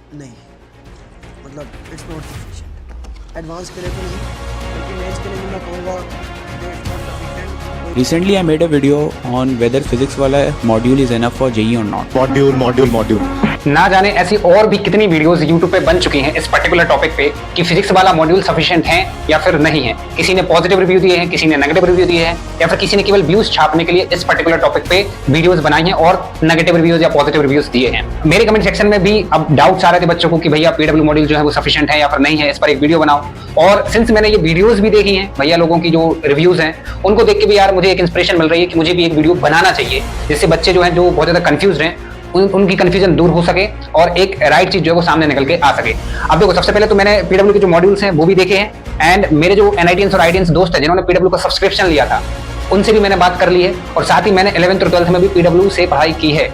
नहीं, मतलब it's not sufficient. Advance के लिए तो नहीं, बल्कि मेंस के लिए भी मैं कहूँगा कि it's not sufficient. Recently, I made a video on whether physics वाला module is enough for JEE or not. Module ना जाने ऐसी और भी कितनी वीडियोस YouTube पे बन चुकी हैं इस पर्टिकुलर टॉपिक पे कि फिजिक्स वाला मॉड्यूल सफिशिएंट है या फिर नहीं है। किसी ने पॉजिटिव रिव्यू दिए हैं, किसी ने नेगेटिव रिव्यू दिए हैं, या फिर किसी ने केवल व्यूज छापने के लिए इस पर्टिकुलर टॉपिक पे वीडियोस बनाई हैं और नेगेटिव रिव्यूज या पॉजिटिव रिव्यूज दिए हैं। मेरे कमेंट सेक्शन में भी अब डाउट्स आ रहे थे बच्चों को कि भैया पीडब्ल्यू मॉड्यूल जो है वो सफिशिएंट है या फिर नहीं है, इस पर एक वीडियो बनाओ। और सिंस मैंने ये वीडियोस भी देखी हैं भैया लोगों की जो रिव्यूज हैं, उनको देख के भी यार मुझे एक इंस्पिरेशन मिल रही है कि मुझे भी एक वीडियो बनाना चाहिए, जिससे बच्चे जो हैं जो बहुत ज्यादा कंफ्यूज हैं उनकी कंफ्यूजन दूर हो सके और एक राइट चीज जो है वो सामने निकल के आ सके। अब देखो, सबसे पहले तो मैंने पीडब्ल्यू के जो मॉड्यूल्स हैं वो भी देखे हैं, एंड मेरे जो एनआईटीएंस और आईटीएंस दोस्त हैं जिन्होंने पीडब्ल्यू का सब्सक्रिप्शन लिया था, उनसे भी मैंने बात कर ली है, और साथ ही मैंने 11th और 12th में भी पीडब्ल्यू से पढ़ाई की है।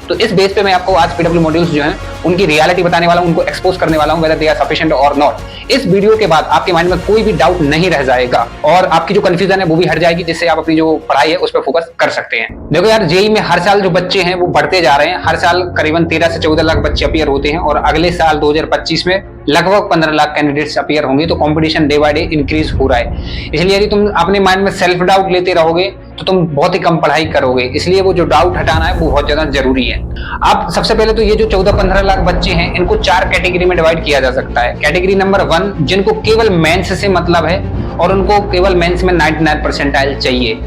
तो इस बेस पे मैं आपको आज पीडब्ल्यू मॉड्यूल्स जो हैं उनकी रियलिटी बताने वाला हूं, उनको एक्सपोज करने वाला हूं, वेदर दे आर सफिशिएंट और नॉट। इस वीडियो के बाद आपके माइंड में कोई भी डाउट नहीं रह जाएगा और आपकी जो कंफ्यूजन है वो भी हट जाएगी, जिससे आप अपनी जो पढ़ाई है उस पर फोकस कर सकते हैं। देखो यार, जेई में हर साल जो बच्चे हैं वो बढ़ते जा रहे हैं। हर साल करीबन 13 से 14 लाख बच्चे अपीयर होते हैं, और अगले साल 2025 में लगभग 15 लाख कैंडिडेट्स अपीयर होंगे। तो competition day by day increase हो रहा है। इसलिए यदि तुम अपने माइंड में सेल्फ डाउट लेते रहोगे तो तुम बहुत ही कम पढ़ाई करोगे। इसलिए वो जो डाउट हटाना है वो बहुत ज्यादा जरूरी है। अब सबसे पहले तो ये जो 14-15 लाख बच्चे हैं इनको 4 कैटेगरी में डिवाइड किया जा सकता है। कैटेगरी नंबर 1, जिनको केवल मेंस से मतलब है और उनको केवल मेंस में 99 परसेंटाइल चाहिए।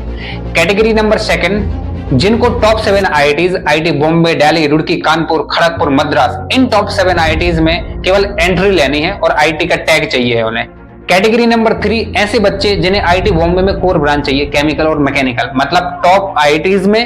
कैटेगरी नंबर 2, जिनको top 7 IITs, IIT Bombay, Delhi, Roorkee, Kanpur, Kharagpur, Madras, इन टॉप 7 आईआईटीज में केवल एंट्री लेनी है और आईआईटी का टैग चाहिए है उन्हें। कैटेगरी नंबर 3, ऐसे बच्चे जिन्हें आईआईटी बॉम्बे में कोर ब्रांच चाहिए, केमिकल और मैकेनिकल, मतलब टॉप आईआईटीज में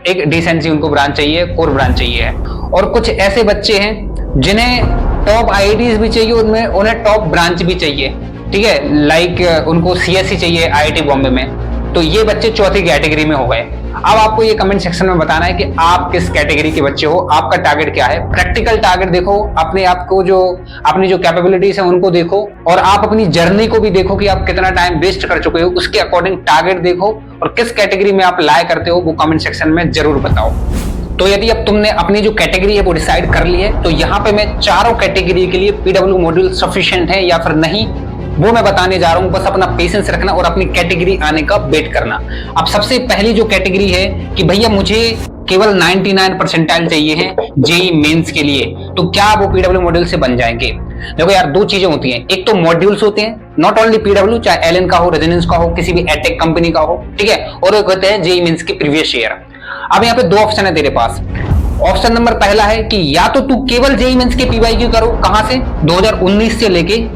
एक डिसेंसी उनको ब्रांच चाहिए, कोर ब्रांच चाहिए है। और कुछ ऐसे बच्चे हैं जिन्हें टॉप आईआईटीज भी चाहिए, उनमें उन्हें टॉप ब्रांच भी चाहिए, ठीक है, लाइक उनको सीएससी चाहिए आईआईटी बॉम्बे में। तो ये बच्चे चौथी कैटेगरी में हो गए। अब आपको ये कमेंट सेक्शन में बताना है कि आप किस कैटेगरी के बच्चे हो, आपका टारगेट क्या है। प्रैक्टिकल टारगेट देखो, अपने आप को जो अपनी जो कैपेबिलिटीज है उनको देखो, और आप अपनी जर्नी को भी देखो कि आप कितना टाइम वेस्ट कर चुके हो, उसके अकॉर्डिंग टारगेट देखो, और किस कैटेगरी में आप लाए करते हो वो कमेंट सेक्शन में जरूर बताओ। तो यदि अब तुमने अपनी जो कैटेगरी है वो डिसाइड कर ली है, तो यहाँ पे मैं चारों कैटेगरी के लिए पीडब्ल्यू मॉड्यूल सफिशिएंट है या फिर नहीं वो मैं बताने जा रहा हूं। बस अपना पेशेंस रखना और अपनी कैटेगरी आने का वेट करना। अब सबसे पहली जो कैटेगरी है कि भैया मुझे केवल 99 परसेंटाइल चाहिए है जेई मेंस के लिए, तो क्या वो पीडब्ल्यू मॉड्यूल से बन जाएंगे? देखो यार, दो चीजें होती हैं। एक तो मॉड्यूल्स होते हैं, नॉट ओनली पीडब्ल्यू, चाहे एलएन का हो, रेजोनेंस का हो, किसी भी एडटेक कंपनी का हो, ठीक है, और एक होते हैं जेई मेंस के प्रीवियस ईयर। अब यहाँ पे 2 ऑप्शन है तेरे पास। ऑप्शन नंबर पहला है कि या तो तू केवल जेई मेंस के पीवाईक्यू करो, कहां से, 2019 से लेके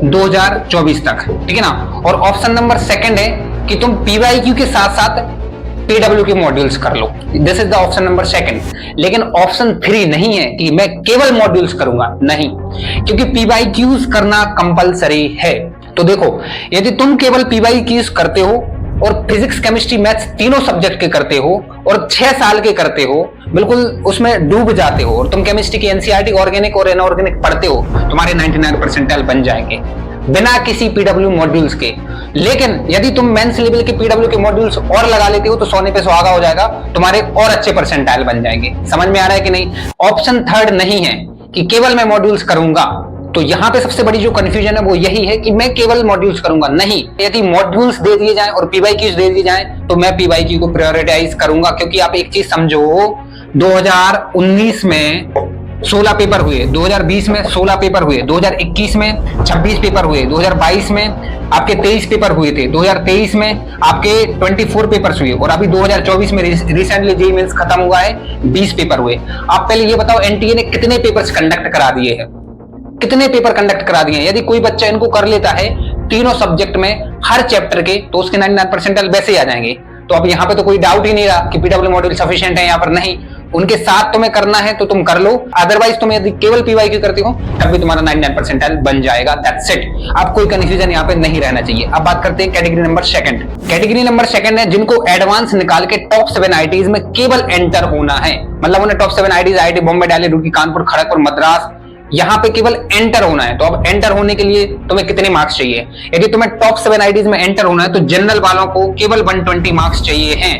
2024 तक, ठीक है ना। और ऑप्शन नंबर 2 है कि तुम पीवाईक्यू के साथ साथ पीडब्ल्यू के मॉड्यूल्स कर लो। This is the option number 2। लेकिन ऑप्शन 3 नहीं है कि मैं केवल मॉड्यूल्स करूंगा, नहीं, क्योंकि पीवाईक्यूज करना कंपलसरी है। तो देखो, यदि तुम केवल पीवाईक्यूज करते हो और फिजिक्स, केमिस्ट्री, मैथ्स तीनों सब्जेक्ट के करते हो और 6 साल के करते हो, बिल्कुल उसमें डूब जाते हो, और तुम केमिस्ट्री की एनसीईआरटी, ऑर्गेनिक और इनऑर्गेनिक पढ़ते हो, तुम्हारे 99 परसेंटाइल बन जाएंगे बिना किसी पीडब्ल्यू मॉड्यूल्स के। लेकिन यदि तुम मेंस लेवल के पीडब्ल्यू के मॉड्यूल्स और लगा लेते हो तो सोने पे सुहागा हो जाएगा, तुम्हारे और अच्छे परसेंटाइल बन जाएंगे। समझ में आ रहा है कि नहीं? ऑप्शन 3 नहीं है कि केवल मैं मॉड्यूल्स करूंगा। तो यहाँ पे सबसे बड़ी जो कंफ्यूजन है वो यही है कि मैं केवल मॉड्यूल्स करूंगा, नहीं। यदि मॉड्यूल्स दे दिए जाएं और पीवाईक्यूज दे दिए जाएं तो मैं पीवाईक्यू को प्रायोरिटाइज करूंगा, क्योंकि आप एक चीज समझो, 2019 में 16 पेपर हुए, 2020 में 16 पेपर हुए, 2021 में 26 पेपर हुए, 2022 में आपके 23 पेपर हुए थे, 2023 में आपके 24 पेपर्स हुए, और अभी 2024 में रिसेंटली जेईई मेंस खत्म हुआ है, 20 पेपर हुए। आप पहले ये बताओ, एनटीए ने कितने पेपर्स कंडक्ट करा दिए हैं? कितने पेपर कंडक्ट करा दिए हैं? यदि कोई बच्चा इनको कर लेता है तीनों सब्जेक्ट में हर चैप्टर के, तो उसके 99 परसेंटाइल वैसे ही आ जाएंगे। तो अब यहाँ पे तो कोई डाउट ही नहीं रहा कि पीडब्ल्यू मॉड्यूल सफिशिएंट है या फिर नहीं। उनके साथ तुम्हें करना है तो तुम कर लो, अदरवाइज तुम यदि केवल पीवाईक्यू करते हो तब भी तुम्हारा 99 परसेंटाइल बन जाएगा। That's it. अब कोई कंफ्यूजन यहाँ पे नहीं रहना चाहिए। अब बात करते हैं कैटेगरी नंबर 2। कैटेगरी नंबर 2 है जिनको एडवांस निकाल के टॉप 7 आईआईटीज में केवल एंटर होना है, मतलब उन्हें top 7 IITs, IIT Bombay, Delhi, Roorkee, Kanpur, Kharagpur, Madras, यहाँ पे केवल एंटर होना है। तो अब एंटर होने के लिए तुम्हें कितने मार्क्स चाहिए? यदि तुम्हें टॉप 7 आईआईटीज में एंटर होना है तो जनरल वालों को केवल 120 मार्क्स चाहिए हैं,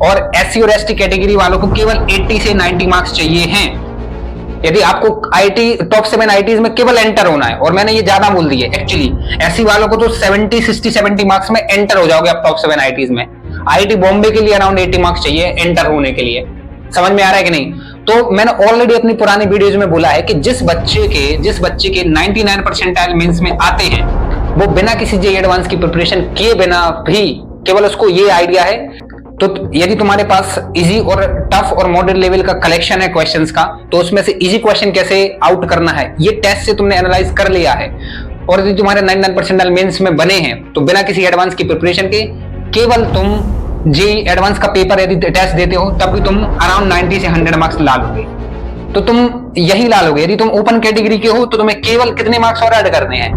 और एससी और एसटी कैटेगरी वालों को केवल 80 से 90 मार्क्स चाहिए हैं। यदि आपको आईटी टॉप 7 आईटीज में केवल एंटर होना है, और मैंने ये ज्यादा बोल दी है एक्चुअली, ऐसी वालों को तो 70 60 70 मार्क्स में एंटर हो जाओगे आप टॉप 7 आईटीज में। आईआईटी बॉम्बे के लिए अराउंड 80 मार्क्स चाहिए एंटर होने के लिए। समझ में आ रहा है कि नहीं? तो मैंने ऑलरेडी अपनी पुरानी वीडियोज में बोला है कि जिस बच्चे के 99 परसेंटाइल मेंस में आते हैं, वो बिना किसी जेईई एडवांस की प्रिपरेशन किए बिना भी केवल उसको ये आइडिया है, तो यदि तुम्हारे पास इजी और टफ और मॉडरेट लेवल का कलेक्शन है क्वेश्चंस का, तो उसमें से इजी क्वेश्चन कैसे आउट करना है ये टेस्ट से तुमने एनालाइज कर लिया है, और यदि तुम्हारे 99 परसेंटाइल मेंस में बने हैं, तो बिना किसी एडवांस की प्रिपरेशन के केवल तुम जेईई एडवांस का पेपर यदि टेस्ट देते हो, तब भी तुम अराउंड 90 से 100 मार्क्स ला लोगे। तो तुम यही ला लोगे। यदि तुम ओपन कैटेगरी के हो, तो तुम्हें केवल कितने मार्क्स और ऐड करने हैं?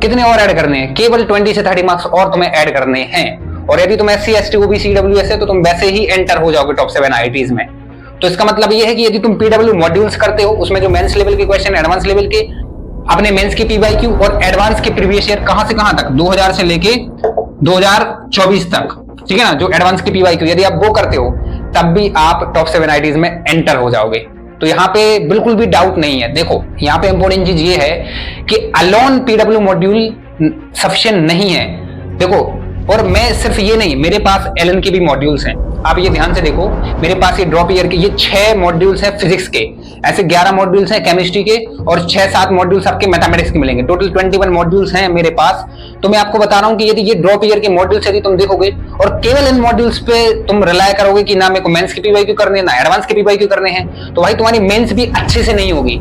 कितने और ऐड करने हैं? केवल 20 से 30 मार्क्स और तुम्हें ऐड करने हैं। और यदि तुम SC ST OBC EWS है, तो तुम वैसे ही एंटर हो जाओगे टॉप 7 आईआईटीज में। तो इसका मतलब ये है कि यदि तुम PW मॉड्यूल्स करते हो, उसमें जो मेंस लेवल के क्वेश्चन, एडवांस लेवल के, अपने मेंस के PYQ और एडवांस के प्रीवियस ईयर कहां से कहां तक, 2000 से लेके 2024 तक, ठीक है ना, जो एडवांस के PYQ यदि आप वो करते हो, तब भी आप टॉप 7 आईआईटीज में एंटर हो जाओगे। तो यहाँ पे बिल्कुल भी डाउट नहीं है। देखो यहाँ पे इंपॉर्टेंट चीज ये है कि अलोन PW मॉड्यूल सफिशिएंट नहीं है। देखो, और मैं सिर्फ ये नहीं, मेरे पास LN के भी मॉड्यूल्स हैं। आप ये ध्यान से देखो, मेरे पास ये ड्रॉप ईयर के ये 6 मॉड्यूल्स हैं फिजिक्स के, ऐसे 11 मॉड्यूल्स हैं केमिस्ट्री के, और 6-7 मॉड्यूल्स आपके मैथमेटिक्स के मिलेंगे। टोटल 21 मॉड्यूल्स हैं मेरे पास। तो मैं आपको बता रहा हूं कि यदि ये ड्रॉप ईयर के मॉड्यूल्स यदि तुम देखोगे और केवल इन मॉड्यूल्स पे तुम रिलाय करोगे कि ना मेरे को मेंस के PYQ करने हैं, ना एडवांस के PYQ करने हैं, तो भाई तुम्हारी मेंस भी अच्छे से नहीं होगी।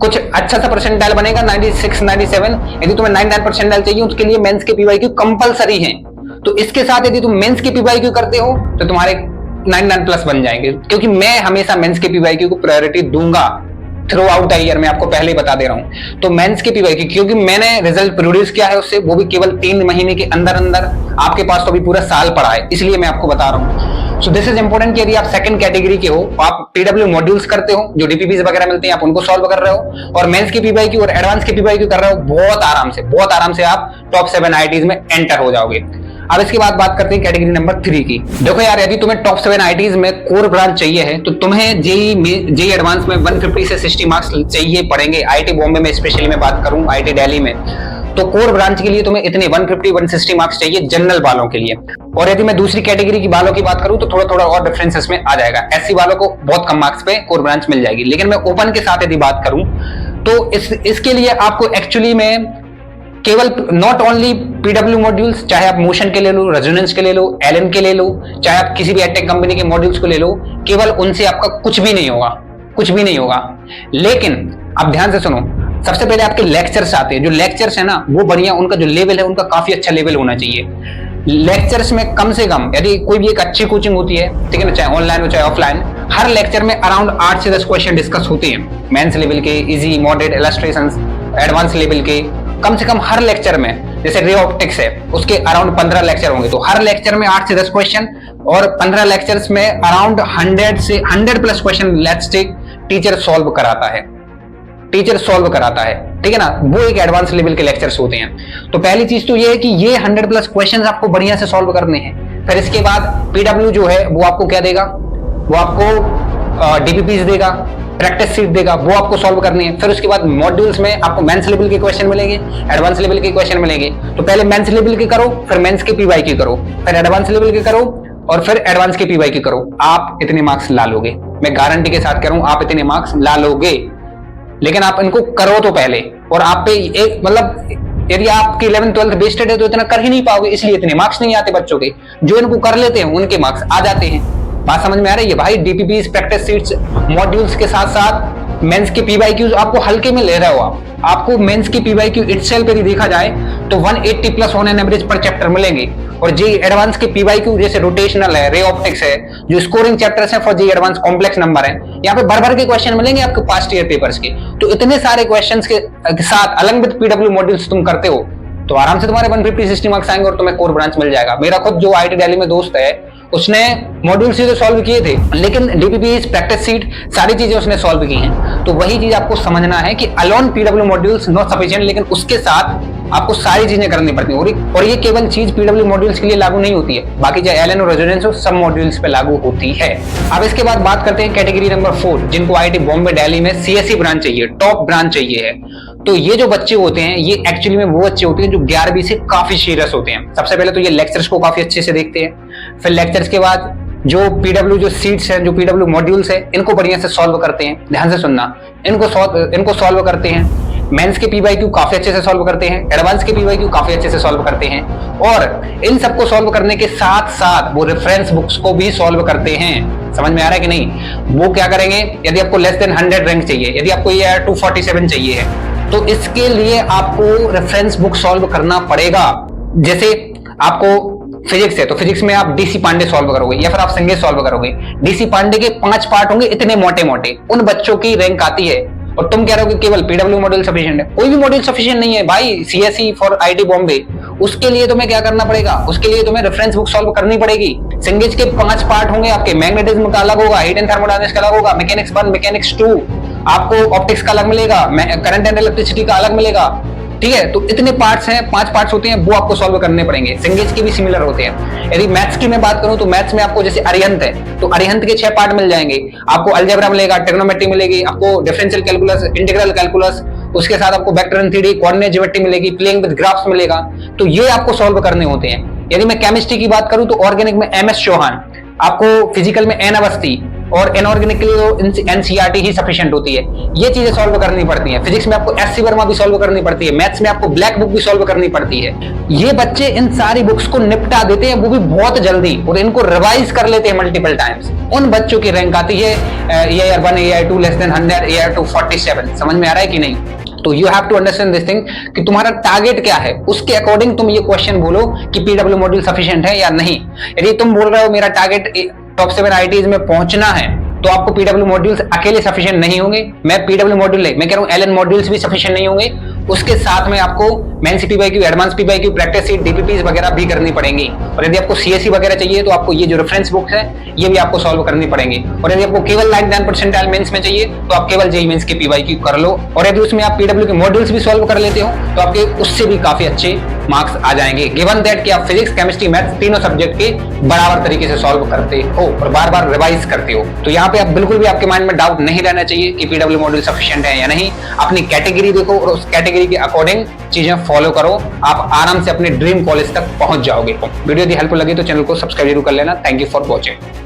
कुछ अच्छा सा परसेंटाइल बनेगा 96 97। यदि तुम्हें 99 परसेंटाइल चाहिए, उसके लिए मेंस के PYQ कंपलसरी हैं। तो इसके साथ यदि तुम मेंस के PYQ करते हो, तो तुम्हारे 99 प्लस बन जाएंगे, क्योंकि मैं हमेशा मेंस के PYQ को प्रायोरिटी दूंगा थ्रू आउट द ईयर। मैं आपको पहले ही बता दे रहा हूं। तो मेंस के PYQ, क्योंकि मैंने रिजल्ट प्रोड्यूस किया है उससे, वो भी केवल 3 महीने के अंदर अंदर। आपके पास तो अभी पूरा साल पड़ा है, इसलिए मैं आपको बता रहा हूं। सो दिस इज इंपॉर्टेंट कि यदि आप सेकंड कैटेगरी के हो, आप PW मॉड्यूल्स करते हो, जो DPPs वगैरह मिलते हैं, आप उनको सॉल्व कर रहे हो, और मेंस के PYQ और एडवांस के PYQ कर रहे हो, बहुत आराम से आप टॉप 7 आईआईटीज में एंटर हो जाओगे। अब इसके बाद बात करते हैं कैटेगरी नंबर 3 की। देखो यार, यदि तुम्हें टॉप 7 आईआईटीज में कोर ब्रांच चाहिए है, तो तुम्हें जेईई एडवांस में 150 से 60 मार्क्स चाहिए पड़ेंगे। आईआईटी बॉम्बे में स्पेशली मैं बात करूं, आईआईटी दिल्ली में, तो कोर ब्रांच के लिए तुम्हें इतने 150-160 मार्क्स चाहिए जनरल वालों के लिए। और यदि मैं दूसरी कैटेगरी की वालों की बात करूं, तो थोड़ा और डिफरेंस इसमें आ जाएगा। एससी वालों को बहुत कम मार्क्स पे कोर ब्रांच मिल जाएगी। लेकिन मैं ओपन के साथ यदि बात करूं, तो इसके लिए आपको एक्चुअली में केवल नॉट ओनली PW मॉड्यूल्स, चाहे आप मोशन के ले लो, रेजोनेंस के ले लो, LN के ले लो, चाहे आप किसी भी एडटेक कंपनी के मॉड्यूल्स को ले लो, केवल उनसे आपका कुछ भी नहीं होगा। लेकिन अब ध्यान से सुनो, सबसे पहले आपके लेक्चर्स आते हैं। जो लेक्चर्स है ना, वो बढ़िया, उनका जो लेवल है उनका काफी अच्छा लेवल होना चाहिए। लेक्चर्स में कम से कम यदि कोई भी एक अच्छी कोचिंग होती है, ठीक है ना, चाहे ऑनलाइन हो चाहे ऑफलाइन, हर लेक्चर में अराउंड 8 से 10 क्वेश्चन डिस्कस होते हैं। मेंस लेवल के, easy, moderate, illustrations, advance level के, कम से कम हर लेक्चर में। जैसे रे ऑप्टिक्स है, उसके अराउंड 15 लेक्चर होंगे, तो हर लेक्चर में 8 से 10 क्वेश्चन, और 15 लेक्चर्स में around 100 plus question let's take teacher solve कराता है, ठीक है ना। वो एक एडवांस लेवल के लेक्चर्स होते हैं। तो पहली चीज तो ये है कि ये 100 प्लस क्वेश्चंस आपको बढ़िया से सॉल्व करने हैं। फिर इसके बाद PW जो है वो आपको क्या देगा, वो आपको DPPs देगा, प्रैक्टिस सीट देगा, वो आपको सॉल्व करनी है। फिर उसके बाद मॉड्यूल्स में आपको मेंस लेवल के क्वेश्चन मिलेंगे, एडवांस लेवल के क्वेश्चन मिलेंगे। तो पहले मेंस लेवल के करो, फिर मेंस के PYQ करो, फिर एडवांस लेवल के करो, और फिर एडवांस के PYQ करो। आप इतने मार्क्स ला लोगे, मैं गारंटी के साथ कह रहा हूं, आप इतने मार्क्स ला लोगे। लेकिन आप इनको करो तो पहले, और आप पे एक मतलब यदि आपकी 11th 12th बेस्टेड है, तो इतना कर ही नहीं पाओगे, इसलिए इतने मार्क्स नहीं आते बच्चों के। जो इनको कर लेते हैं उनके मार्क्स आ जाते हैं। बात समझ में आ रही है भाई? DPPs, प्रैक्टिस सीट्स, मॉड्यूल्स के साथ साथ मेंस के PYQs आपको हल्के में ले रहे हो। आपको मेंस के PYQ इटसेल्फ यदि देखा जाए तो 180 प्लस ऑन एन एवरेज पर चैप्टर मिलेंगे। और जेईई एडवांस के PYQ जैसे रोटेशनल है, रे ऑप्टिक्स है, जो स्कोरिंग चैप्टर्स हैं for JEE advance, complex number है, यहाँ पे भर के क्वेश्चन मिलेंगे आपको पास्ट ईयर पेपर्स के। तो इतने सारे क्वेश्चंस के साथ अलग विद PW मॉड्यूल्स तुम करते हो, तो आराम से तुम्हारे 150-60 मार्क्स आएंगे और तुम्हें कोर ब्रांच मिल जाएगा। मेरा खुद जो आईआईटी दिल्ली में दोस्त है, उसने मॉड्यूल सीधे सॉल्व किए थे, लेकिन DPPs, प्रैक्टिस सीट, सारी चीजें उसने सॉल्व की हैं। तो वही चीज आपको समझना है कि alone PW modules not sufficient, लेकिन उसके साथ आपको सारी चीजें करनी पड़ती है। और ये केवल चीज पीडब्ल्यू मॉड्यूल्स के लिए लागू नहीं होती है, बाकी चाहे एलएन और रेजोनेंस हो सब मॉड्यूल्स पे लागू होती है। अब इसके बाद बात करते हैं कैटेगरी नंबर 4, जिनको आईआईटी बॉम्बे दिल्ली में सीएसई ब्रांच चाहिए, टॉप ब्रांच चाहिए है। तो ये जो बच्चे होते हैं ये एक्चुअली में वो बच्चे होते हैं जो 11वीं से काफी सीरियस होते हैं। सबसे पहले तो ये लेक्चर्स को काफी अच्छे से देखते हैं, फिर लेक्चर्स के बाद जो पीडब्ल्यू जो सीट्स हैं, जो पीडब्ल्यू मॉड्यूल्स है, इनको बढ़िया से सॉल्व करते हैं। ध्यान से सुनना, इनको सॉल्व करते हैं। मेंस के पीवाईक्यू काफी अच्छे से सॉल्व करते हैं, एडवांस के पीवाईक्यू काफी अच्छे से सॉल्व करते हैं, और इन सबको सॉल्व करने के साथ साथ वो रेफरेंस बुक्स को भी सॉल्व करते हैं। समझ में आ रहा है कि नहीं? वो क्या करेंगे, यदि आपको लेस देन 100 रैंक चाहिए, यदि आपको ये 247 चाहिए है, तो इसके लिए आपको रेफरेंस बुक सॉल्व करना पड़ेगा। जैसे आपको फिजिक्स है तो फिजिक्स में आप डीसी पांडे सॉल्व करोगे या फिर आप संगीत सॉल्व करोगे। डीसी पांडे के 5 पार्ट होंगे इतने मोटे मोटे, उन बच्चों की रैंक आती है। और तुम कह रहे हो कि केवल पीडब्ल्यू मॉड्यूल सफिशिएंट है, कोई भी मॉड्यूल सफिशिएंट नहीं है भाई। सीएसई फॉर आईआईटी बॉम्बे, उसके लिए तुम्हें क्या करना पड़ेगा, उसके लिए तुम्हें रेफरेंस बुक सॉल्व करनी पड़ेगी। संगीत के 5 पार्ट होंगे आपके, मैग्नेटिज्म का अलग होगा, हीट एंड थर्मोडायनेमिक्स का अलग होगा, मैकेनिक्स 1 मैकेनिक्स 2, आपको ऑप्टिक्स का अलग मिलेगा, करंट एंड इलेक्ट्रिसिटी का अलग मिलेगा। ठीक है, तो इतने पार्ट्स हैं, 5 पार्ट्स होते हैं, वो आपको सॉल्व करने पड़ेंगे। संगीत के भी सिमिलर होते हैं। यदि मैथ्स की मैं बात करूं तो मैथ्स में आपको जैसे अरिहंत है तो अरिहंत के 6 पार्ट मिल जाएंगे। आपको अलजेब्रा मिलेगा, ट्रिग्नोमेट्री मिलेगी, आपको डिफरेंशियल कैलकुलस, इंटीग्रल कैलकुलस, उसके साथ आपको vector and 3D coordinate geometry मिलेगी, प्लेइंग विद ग्राफ्स मिलेगा। तो ये आपको सॉल्व करने होते हैं। यदि मैं केमिस्ट्री की बात करूं तो ऑर्गेनिक में एमएस चौहान, आपको फिजिकल में एन अवस्थी, और इनऑर्गेनिक के लिए एनसीईआरटी ही सफिशिएंट होती है। ये चीजें सॉल्व करनी पड़ती हैं। फिजिक्स में आपको एससी वर्मा भी सॉल्व करनी पड़ती है, मैथ्स में आपको ब्लैक बुक भी सॉल्व करनी पड़ती है। ये बच्चे इन सारी बुक्स को निपटा देते हैं, वो भी बहुत जल्दी, और इनको रिवाइज कर लेते हैं मल्टीपल टाइम्स। उन बच्चों की रैंक आती है AR1 AR2 less than 100, AR2 47। समझ में आ रहा है कि नहीं? तो you have to understand this thing कि तुम्हारा टारगेट क्या है, उसके अकॉर्डिंग तुम ये क्वेश्चन बोलो कि पीडब्ल्यू मॉड्यूल सफिशिएंट है या नहीं। यदि तुम बोल रहे हो मेरा टारगेट टॉप 7 आईआईटीज में पहुंचना है, तो आपको पीडब्ल्यू मॉड्यूल्स अकेले सफिशिएंट नहीं होंगे। मैं पीडब्ल्यू मॉड्यूल मैं कह रहा हूं एलएन मॉड्यूल्स भी सफिशिएंट नहीं होंगे। उसके साथ में आपको Mains PYQ, advance PYQ, practice sheet, DPPs वगैरह भी करनी पड़ेंगी। और यदि आपको सीएसई वगैरह चाहिए तो आपको ये जो रेफरेंस बुक्स है ये भी आपको सॉल्व करनी पड़ेंगी। और यदि आपको केवल 99% मेंस में चाहिए तो आप केवल जेईई मेंस के पीवाईक्यू कर लो। और यदि उसमें आप पीडब्ल्यू के मॉड्यूल्स भी सॉल्व कर लेते हो तो आपके उससे भी काफी अच्छे मार्क्स आ जाएंगे, गिवन दैट कि आप फिजिक्स, केमिस्ट्री, मैथ्स तीनों सब्जेक्ट के बराबर तरीके से सॉल्व करते हो और बार बार रिवाइज करते हो। तो यहाँ पे आप बिल्कुल भी आपके माइंड में डाउट नहीं रहना चाहिए कि पीडब्ल्यू मॉड्यूल सफिशिएंट है या नहीं। अपनी कैटेगरी देखो और उस कैटेगरी के अकॉर्डिंग चीजें फॉलो करो, आप आराम से अपने ड्रीम कॉलेज तक पहुंच जाओगे। वीडियो यदि हेल्पफुल लगी तो चैनल को सब्सक्राइब जरूर कर लेना। Thank you for watching.